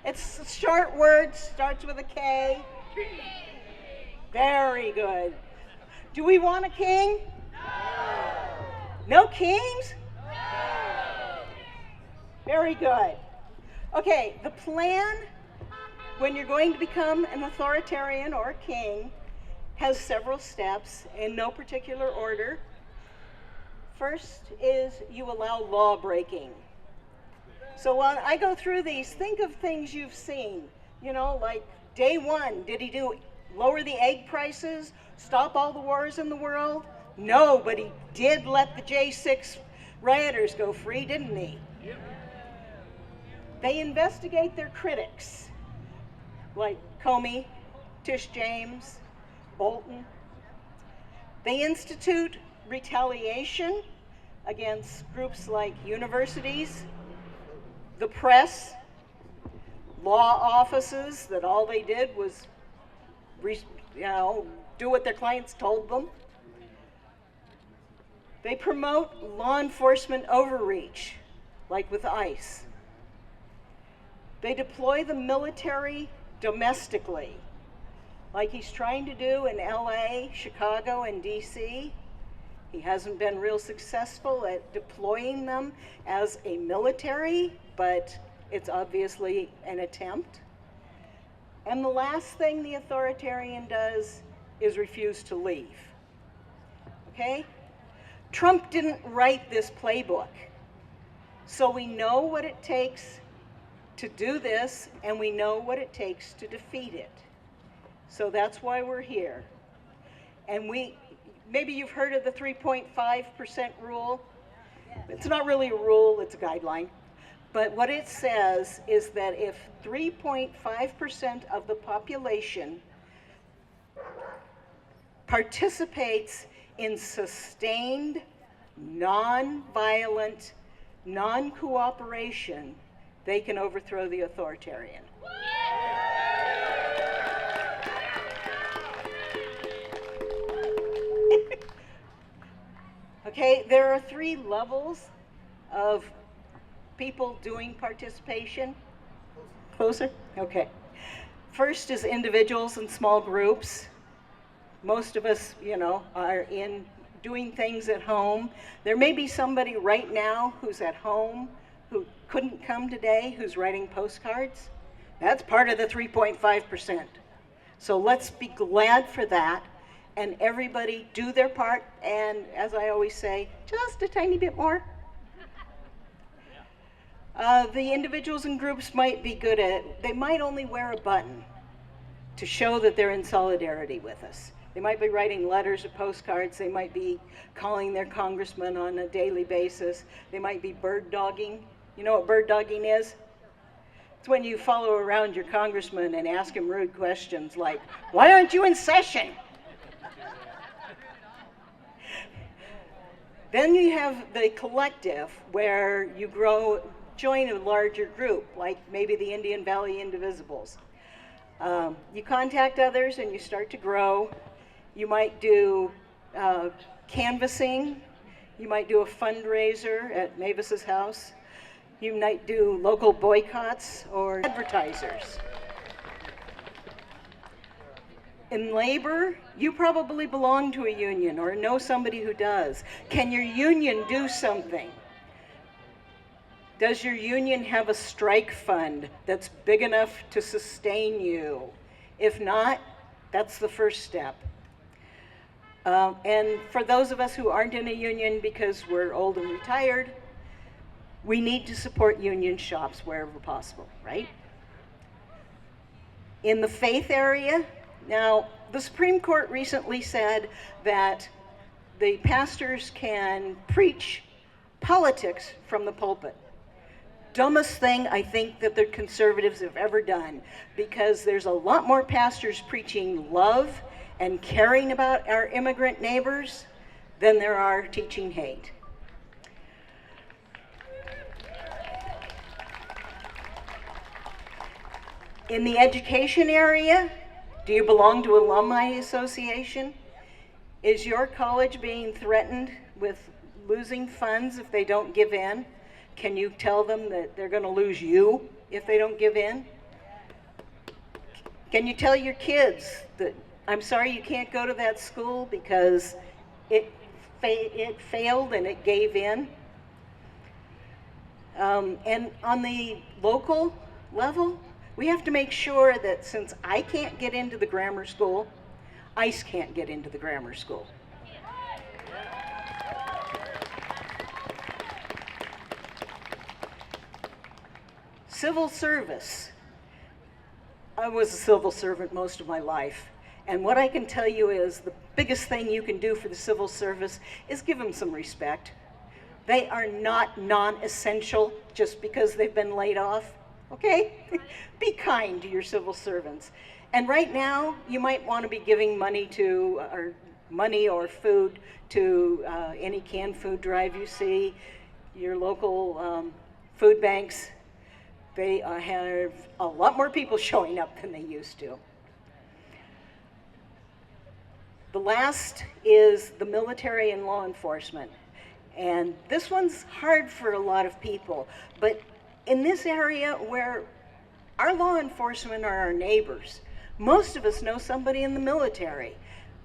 It's a short word, starts with a K. Very good. Do we want a king? No kings? Very good. Okay, the plan when you're going to become an authoritarian or a king has several steps in no particular order. First is you allow law breaking. So when I go through these, think of things you've seen. Like day one, did he do lower the egg prices, stop all the wars in the world? No, but he did let the J6 rioters go free, didn't he? They investigate their critics, like Comey, Tish James, Bolton. They institute retaliation against groups like universities, the press, law offices that all they did was do what their clients told them. They promote law enforcement overreach, like with ICE. They deploy the military domestically, like he's trying to do in LA, Chicago, and DC. He hasn't been real successful at deploying them as a military, but it's obviously an attempt. And the last thing the authoritarian does is refuse to leave. Okay? Trump didn't write this playbook. So we know what it takes to do this, and we know what it takes to defeat it. So that's why we're here. And maybe you've heard of the 3.5% rule. It's not really a rule, it's a guideline. But what it says is that if 3.5% of the population participates in sustained, non-violent, non-cooperation, they can overthrow the authoritarian. Okay, there are 3 levels of people doing participation. Closer? Okay. First is individuals and small groups. Most of us, are in doing things at home. There may be somebody right now who's at home who couldn't come today, who's writing postcards. That's part of the 3.5%. So let's be glad for that, and everybody do their part, and as I always say, just a tiny bit more. The individuals and groups might be good at, they might only wear a button to show that they're in solidarity with us. They might be writing letters or postcards. They might be calling their congressman on a daily basis. They might be bird dogging. You know what bird dogging is? It's when you follow around your congressman and ask him rude questions like, why aren't you in session? Then you have the collective, where you join a larger group, like maybe the Indian Valley Indivisibles. You contact others and you start to grow. You might do canvassing. You might do a fundraiser at Mavis's house. You might do local boycotts or advertisers. In labor, you probably belong to a union or know somebody who does. Can your union do something? Does your union have a strike fund that's big enough to sustain you? If not, that's the first step. And for those of us who aren't in a union because we're old and retired, we need to support union shops wherever possible, right? In the faith area, now the Supreme Court recently said that the pastors can preach politics from the pulpit. Dumbest thing I think that the conservatives have ever done, because there's a lot more pastors preaching love and caring about our immigrant neighbors than there are teaching hate. In the education area, do you belong to Alumni Association? Is your college being threatened with losing funds if they don't give in? Can you tell them that they're going to lose you if they don't give in? Can you tell your kids that I'm sorry you can't go to that school because it failed and it gave in? And on the local level, we have to make sure that since I can't get into the grammar school, ICE can't get into the grammar school. Civil service. I was a civil servant most of my life. And what I can tell you is the biggest thing you can do for the civil service is give them some respect. They are not non-essential just because they've been laid off, okay? Be kind to your civil servants. And right now, you might want to be giving money or food to any canned food drive you see, your local food banks. They have a lot more people showing up than they used to. The last is the military and law enforcement. And this one's hard for a lot of people, but in this area where our law enforcement are our neighbors, most of us know somebody in the military.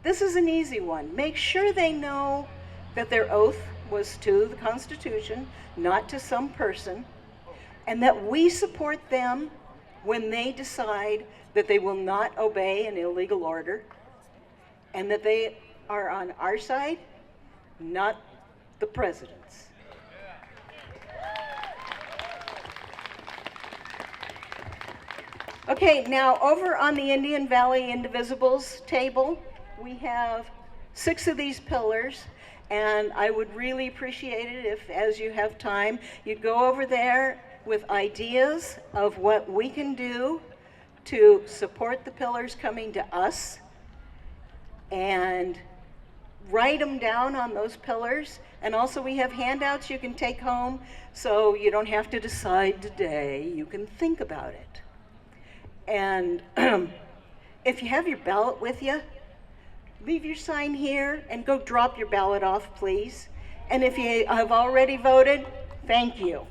This is an easy one. Make sure they know that their oath was to the Constitution, not to some person, and that we support them when they decide that they will not obey an illegal order, and that they are on our side, not the president's. Okay, now over on the Indian Valley Indivisibles table, we have 6 of these pillars, and I would really appreciate it if, as you have time, you'd go over there with ideas of what we can do to support the pillars coming to us, and write them down on those pillars. And also we have handouts you can take home, so you don't have to decide today. You can think about it. And if you have your ballot with you, leave your sign here and go drop your ballot off, please. And if you have already voted, thank you.